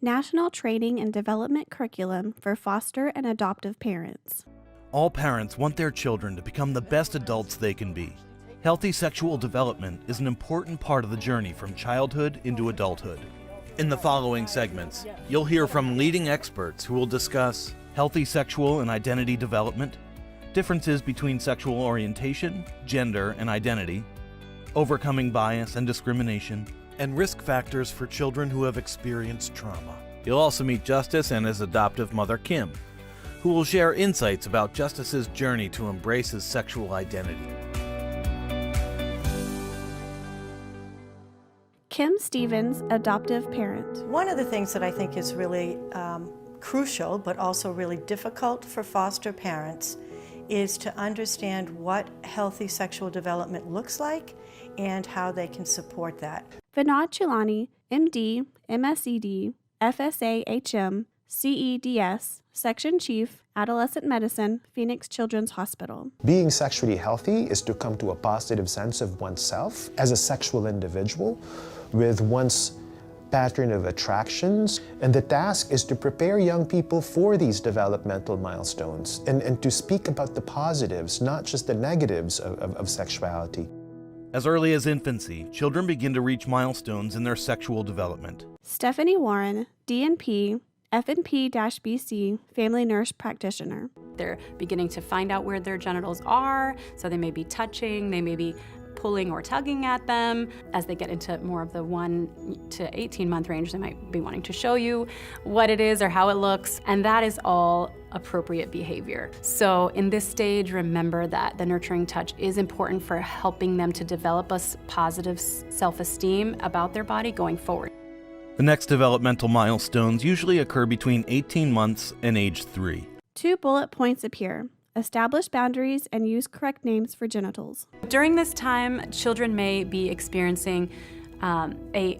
National Training and Development Curriculum for Foster and Adoptive Parents. All parents want their children to become the best adults they can be. Healthy sexual development is an important part of the journey from childhood into adulthood. In the following segments, you'll hear from leading experts who will discuss healthy sexual and identity development, differences between sexual orientation, gender, and identity, overcoming bias and discrimination, and risk factors for children who have experienced trauma. You'll also meet Justice and his adoptive mother, Kim, who will share insights about Justice's journey to embrace his sexual identity. Kim Stevens, adoptive parent. One of the things that I think is really crucial, but also really difficult for foster parents, is to understand what healthy sexual development looks like and how they can support that. Vinod Chilani, MD, MSED, FSA HM, CEDS, Section Chief, Adolescent Medicine, Phoenix Children's Hospital. Being sexually healthy is to come to a positive sense of oneself as a sexual individual with one's pattern of attractions. And the task is to prepare young people for these developmental milestones and to speak about the positives, not just the negatives of sexuality. As early as infancy, children begin to reach milestones in their sexual development. Stephanie Warren, DNP, FNP-BC, family nurse practitioner. They're beginning to find out where their genitals are, so they may be touching, they may be pulling or tugging at them. As they get into more of the 1 to 18-month range, they might be wanting to show you what it is or how it looks, and that is all appropriate behavior. So in this stage, remember that the nurturing touch is important for helping them to develop a positive self-esteem about their body going forward. The next developmental milestones usually occur between 18 months and age 3. 2 bullet points appear. Establish boundaries and use correct names for genitals. During this time, children may be experiencing a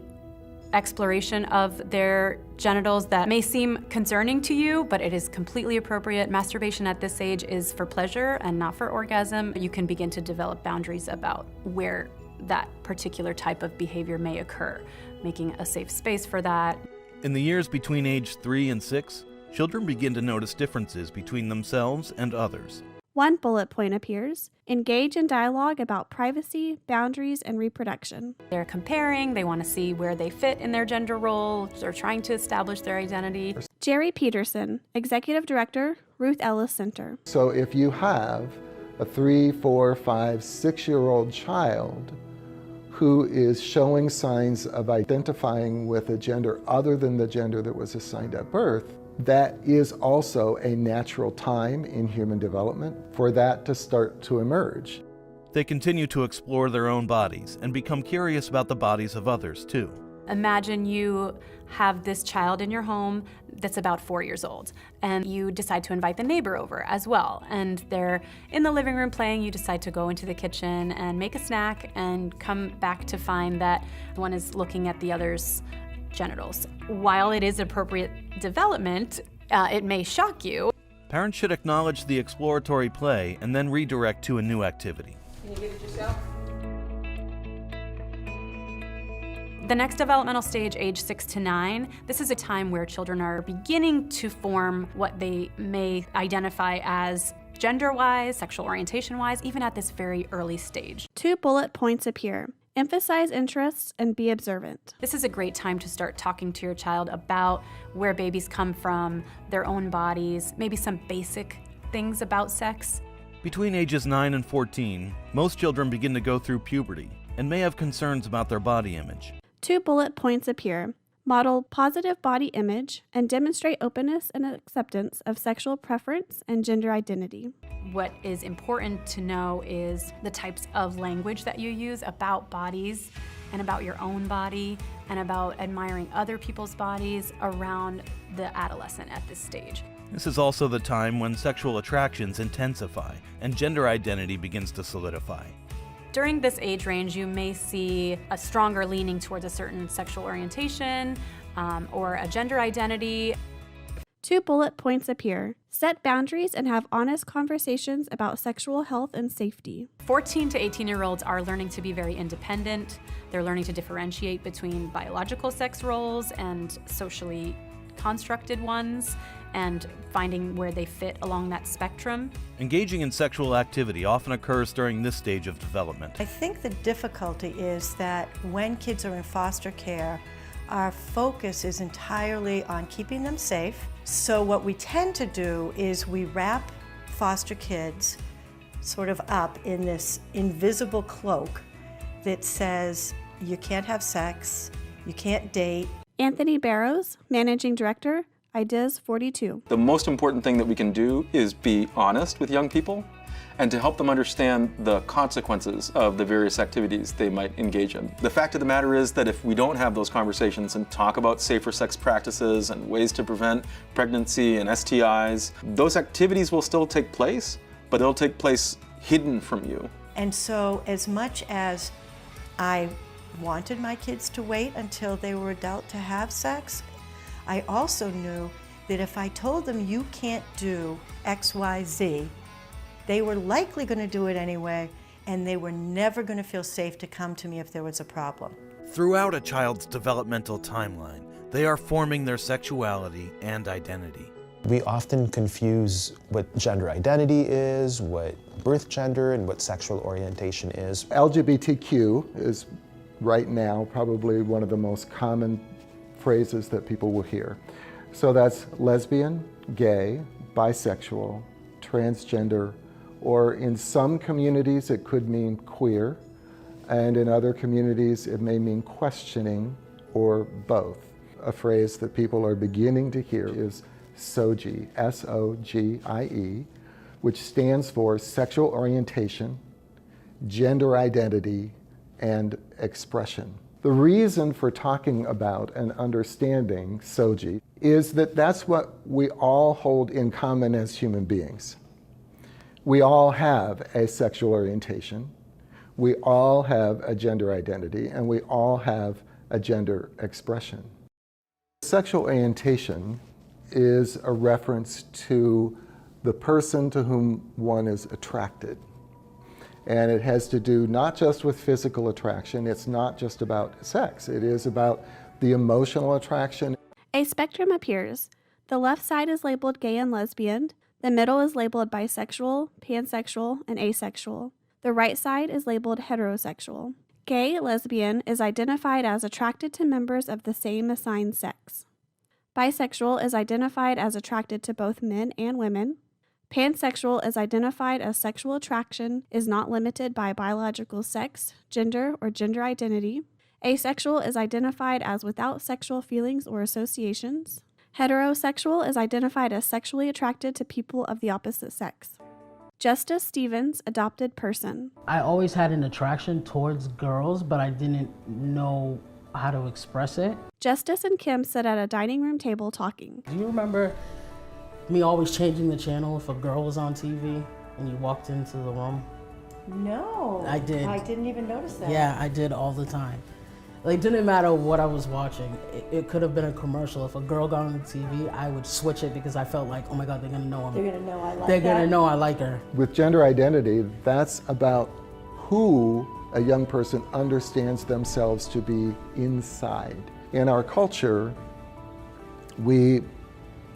exploration of their genitals that may seem concerning to you, but it is completely appropriate. Masturbation at this age is for pleasure and not for orgasm. You can begin to develop boundaries about where that particular type of behavior may occur, making a safe space for that. In the years between age 3 and 6, children begin to notice differences between themselves and others. 1 bullet point appears. Engage in dialogue about privacy, boundaries, and reproduction. They're comparing, they want to see where they fit in their gender role, they're trying to establish their identity. Jerry Peterson, Executive Director, Ruth Ellis Center. So if you have a 3, 4, 5, 6-year-old child who is showing signs of identifying with a gender other than the gender that was assigned at birth, that is also a natural time in human development for that to start to emerge. They continue to explore their own bodies and become curious about the bodies of others too. Imagine you have this child in your home that's about 4 years old, and you decide to invite the neighbor over as well. And they're in the living room playing, you decide to go into the kitchen and make a snack and come back to find that one is looking at the other's genitals. While it is appropriate development, it may shock you. Parents should acknowledge the exploratory play and then redirect to a new activity. Can you get it yourself? The next developmental stage, age 6 to 9, this is a time where children are beginning to form what they may identify as gender-wise, sexual orientation-wise, even at this very early stage. 2 bullet points appear. Emphasize interests and be observant. This is a great time to start talking to your child about where babies come from, their own bodies, maybe some basic things about sex. Between ages 9 and 14, most children begin to go through puberty and may have concerns about their body image. 2 bullet points appear. Model positive body image and demonstrate openness and acceptance of sexual preference and gender identity. What is important to know is the types of language that you use about bodies and about your own body and about admiring other people's bodies around the adolescent at this stage. This is also the time when sexual attractions intensify and gender identity begins to solidify. During this age range, you may see a stronger leaning towards a certain sexual orientation or a gender identity. 2 bullet points appear. Set boundaries and have honest conversations about sexual health and safety. 14 to 18-year-olds are learning to be very independent. They're learning to differentiate between biological sex roles and socially constructed ones and finding where they fit along that spectrum. Engaging in sexual activity often occurs during this stage of development. I think the difficulty is that when kids are in foster care, our focus is entirely on keeping them safe. So what we tend to do is we wrap foster kids sort of up in this invisible cloak that says you can't have sex, you can't date. Anthony Barrows, Managing Director, Ideas 42. The most important thing that we can do is be honest with young people and to help them understand the consequences of the various activities they might engage in. The fact of the matter is that if we don't have those conversations and talk about safer sex practices and ways to prevent pregnancy and STIs, those activities will still take place, but they'll take place hidden from you. And so as much as I wanted my kids to wait until they were adult to have sex, I also knew that if I told them you can't do X, Y, Z, they were likely going to do it anyway, and they were never going to feel safe to come to me if there was a problem. Throughout a child's developmental timeline, they are forming their sexuality and identity. We often confuse what gender identity is, what birth gender, and what sexual orientation is. LGBTQ is right now probably one of the most common phrases that people will hear. So that's lesbian, gay, bisexual, transgender, or in some communities it could mean queer, and in other communities it may mean questioning or both. A phrase that people are beginning to hear is SOGIE, S-O-G-I-E, which stands for sexual orientation, gender identity, and expression. The reason for talking about and understanding SOGIE is that that's what we all hold in common as human beings. We all have a sexual orientation, we all have a gender identity, and we all have a gender expression. Sexual orientation is a reference to the person to whom one is attracted. And it has to do not just with physical attraction, it's not just about sex, it is about the emotional attraction. A spectrum appears. The left side is labeled gay and lesbian. The middle is labeled bisexual, pansexual, and asexual. The right side is labeled heterosexual. Gay, lesbian is identified as attracted to members of the same assigned sex. Bisexual is identified as attracted to both men and women. Pansexual is identified as sexual attraction is not limited by biological sex, gender, or gender identity. Asexual is identified as without sexual feelings or associations. Heterosexual is identified as sexually attracted to people of the opposite sex. Justice Stevens, adopted person. I always had an attraction towards girls, but I didn't know how to express it. Justice and Kim sit at a dining room table talking. Do you remember me always changing the channel if a girl was on TV and you walked into the room? No. I did. I didn't even notice that. Yeah, I did all the time. Like, it didn't matter what I was watching. It could have been a commercial. If a girl got on the TV, I would switch it because I felt like, oh my God, they're gonna know They're gonna know I like They're that. gonna know I like her. With gender identity, that's about who a young person understands themselves to be inside. In our culture, we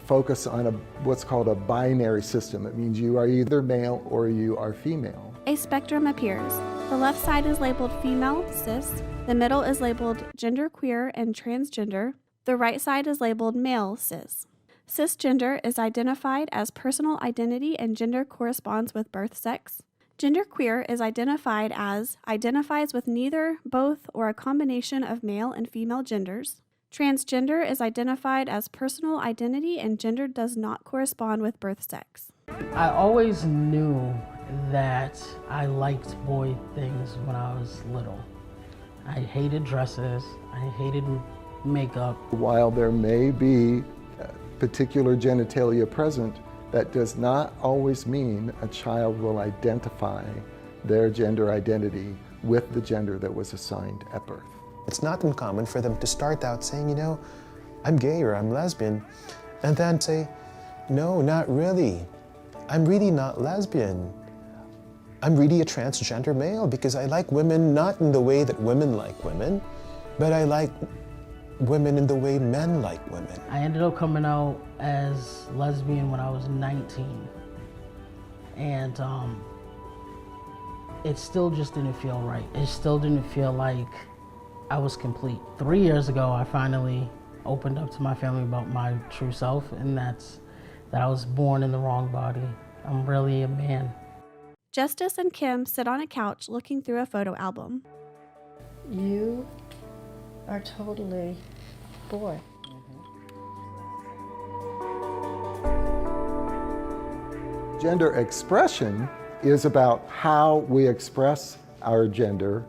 focus on what's called a binary system. It means you are either male or you are female. A spectrum appears. The left side is labeled female, cis. The middle is labeled genderqueer and transgender. The right side is labeled male, cis. Cisgender is identified as personal identity and gender corresponds with birth sex. Genderqueer is identified as identifies with neither, both, or a combination of male and female genders. Transgender is identified as personal identity and gender does not correspond with birth sex. I always knew that I liked boy things when I was little. I hated dresses, I hated makeup. While there may be particular genitalia present, that does not always mean a child will identify their gender identity with the gender that was assigned at birth. It's not uncommon for them to start out saying, you know, I'm gay or I'm lesbian, and then say, no, not really. I'm really not lesbian. I'm really a transgender male because I like women not in the way that women like women, but I like women in the way men like women. I ended up coming out as lesbian when I was 19. And it still just didn't feel right. It still didn't feel like I was complete. 3 years ago, I finally opened up to my family about my true self, and that's that I was born in the wrong body. I'm really a man. Justice and Kim sit on a couch looking through a photo album. You are totally boy. Gender expression is about how we express our gender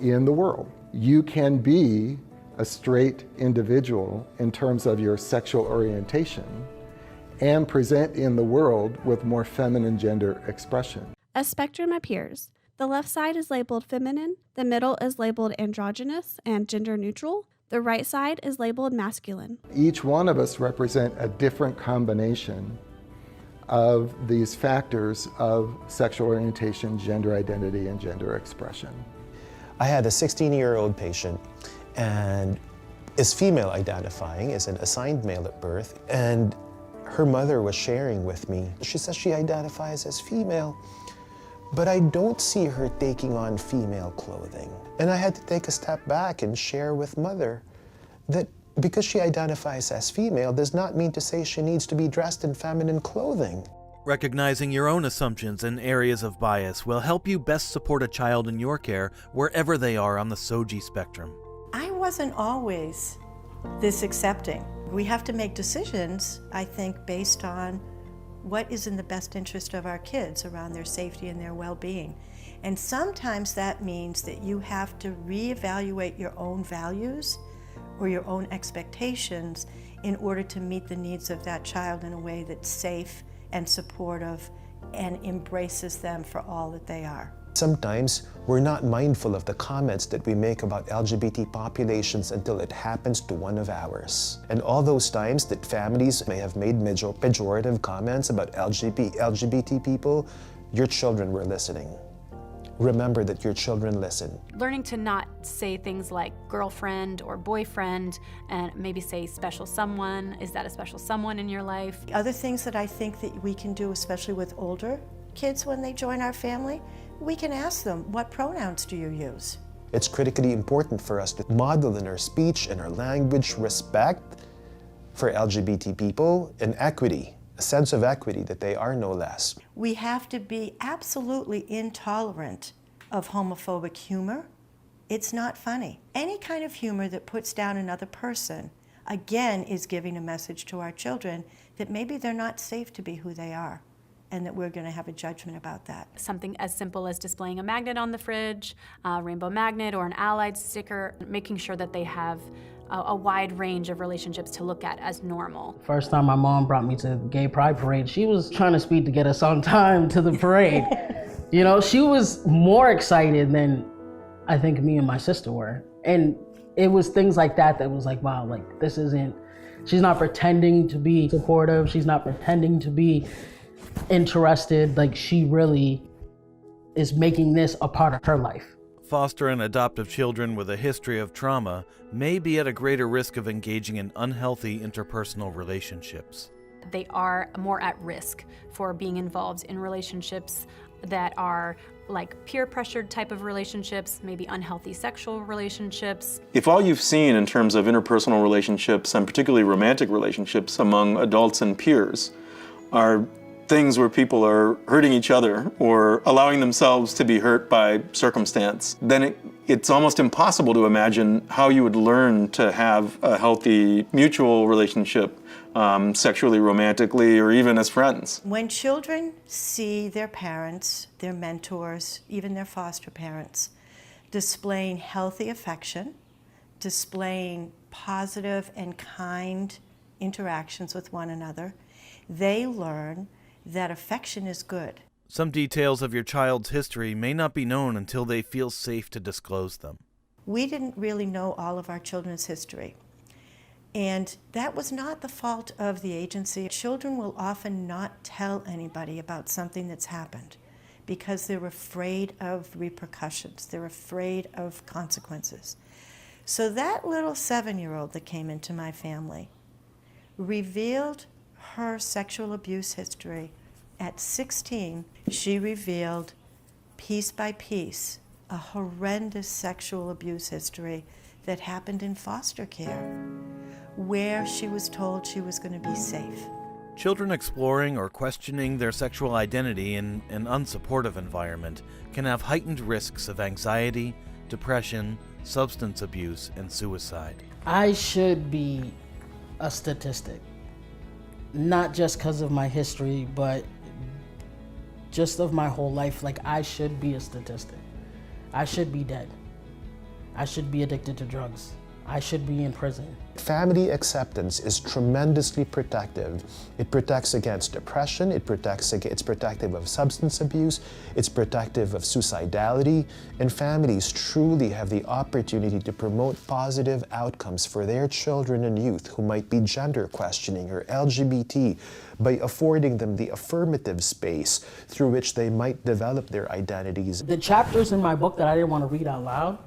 in the world. You can be a straight individual in terms of your sexual orientation and present in the world with more feminine gender expression. A spectrum appears. The left side is labeled feminine, the middle is labeled androgynous and gender neutral, the right side is labeled masculine. Each one of us represent a different combination of these factors of sexual orientation, gender identity, and gender expression. I had a 16-year-old patient and is female identifying, is an assigned male at birth, and her mother was sharing with me. She says she identifies as female, but I don't see her taking on female clothing. And I had to take a step back and share with mother that because she identifies as female does not mean to say she needs to be dressed in feminine clothing. Recognizing your own assumptions and areas of bias will help you best support a child in your care wherever they are on the SOGIE spectrum. I wasn't always this accepting. We have to make decisions, I think, based on what is in the best interest of our kids around their safety and their well-being. And sometimes that means that you have to reevaluate your own values or your own expectations in order to meet the needs of that child in a way that's safe and supportive and embraces them for all that they are. Sometimes we're not mindful of the comments that we make about LGBT populations until it happens to one of ours. And all those times that families may have made pejorative comments about LGBT people, your children were listening. Remember that your children listen. Learning to not say things like girlfriend or boyfriend and maybe say special someone. Is that a special someone in your life? Other things that I think that we can do, especially with older kids when they join our family, we can ask them, what pronouns do you use? It's critically important for us to model in our speech and our language respect for LGBT people and equity, a sense of equity that they are no less. We have to be absolutely intolerant of homophobic humor. It's not funny. Any kind of humor that puts down another person, again, is giving a message to our children that maybe they're not safe to be who they are, and that we're going to have a judgment about that. Something as simple as displaying a magnet on the fridge, a rainbow magnet or an allied sticker, making sure that they have a wide range of relationships to look at as normal. First time my mom brought me to the gay pride parade, she was trying to speed to get us on time to the parade. You know, she was more excited than I think me and my sister were. And it was things like that that was like, wow, like this isn't, she's not pretending to be supportive, she's not pretending to be interested, like she really is making this a part of her life. Foster and adoptive children with a history of trauma may be at a greater risk of engaging in unhealthy interpersonal relationships. They are more at risk for being involved in relationships that are like peer pressured type of relationships, maybe unhealthy sexual relationships. If all you've seen in terms of interpersonal relationships, and particularly romantic relationships among adults and peers, are things where people are hurting each other or allowing themselves to be hurt by circumstance, then it's almost impossible to imagine how you would learn to have a healthy mutual relationship, sexually, romantically, or even as friends. When children see their parents, their mentors, even their foster parents, displaying healthy affection, displaying positive and kind interactions with one another, they learn that affection is good. Some details of your child's history may not be known until they feel safe to disclose them. We didn't really know all of our children's history. And that was not the fault of the agency. Children will often not tell anybody about something that's happened because they're afraid of repercussions. They're afraid of consequences. So that little 7-year-old that came into my family revealed her sexual abuse history. At 16, she revealed piece by piece a horrendous sexual abuse history that happened in foster care, where she was told she was going to be safe. Children exploring or questioning their sexual identity in an unsupportive environment can have heightened risks of anxiety, depression, substance abuse, and suicide. I should be a statistic, not just because of my history, but just of my whole life. Like, I should be a statistic. I should be dead. I should be addicted to drugs. I should be in prison. Family acceptance is tremendously protective. It protects against depression, it's protective of substance abuse, it's protective of suicidality, and families truly have the opportunity to promote positive outcomes for their children and youth who might be gender questioning or LGBT by affording them the affirmative space through which they might develop their identities. The chapters in my book that I didn't want to read out loud,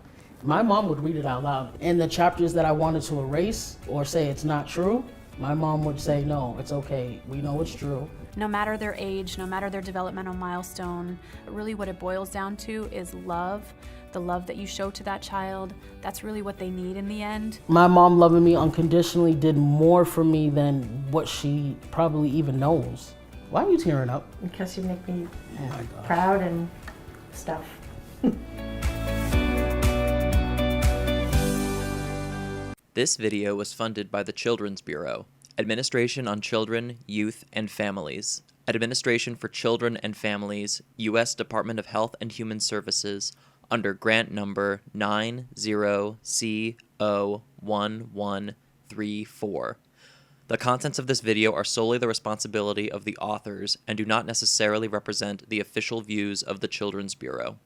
my mom would read it out loud. And the chapters that I wanted to erase or say it's not true, my mom would say, no, it's okay, we know it's true. No matter their age, no matter their developmental milestone, really what it boils down to is love. The love that you show to that child, that's really what they need in the end. My mom loving me unconditionally did more for me than what she probably even knows. Why are you tearing up? Because you make me Oh my God. proud and stuff. This video was funded by the Children's Bureau, Administration on Children, Youth, and Families, Administration for Children and Families, U.S. Department of Health and Human Services, under grant number 90CO1134. The contents of this video are solely the responsibility of the authors and do not necessarily represent the official views of the Children's Bureau.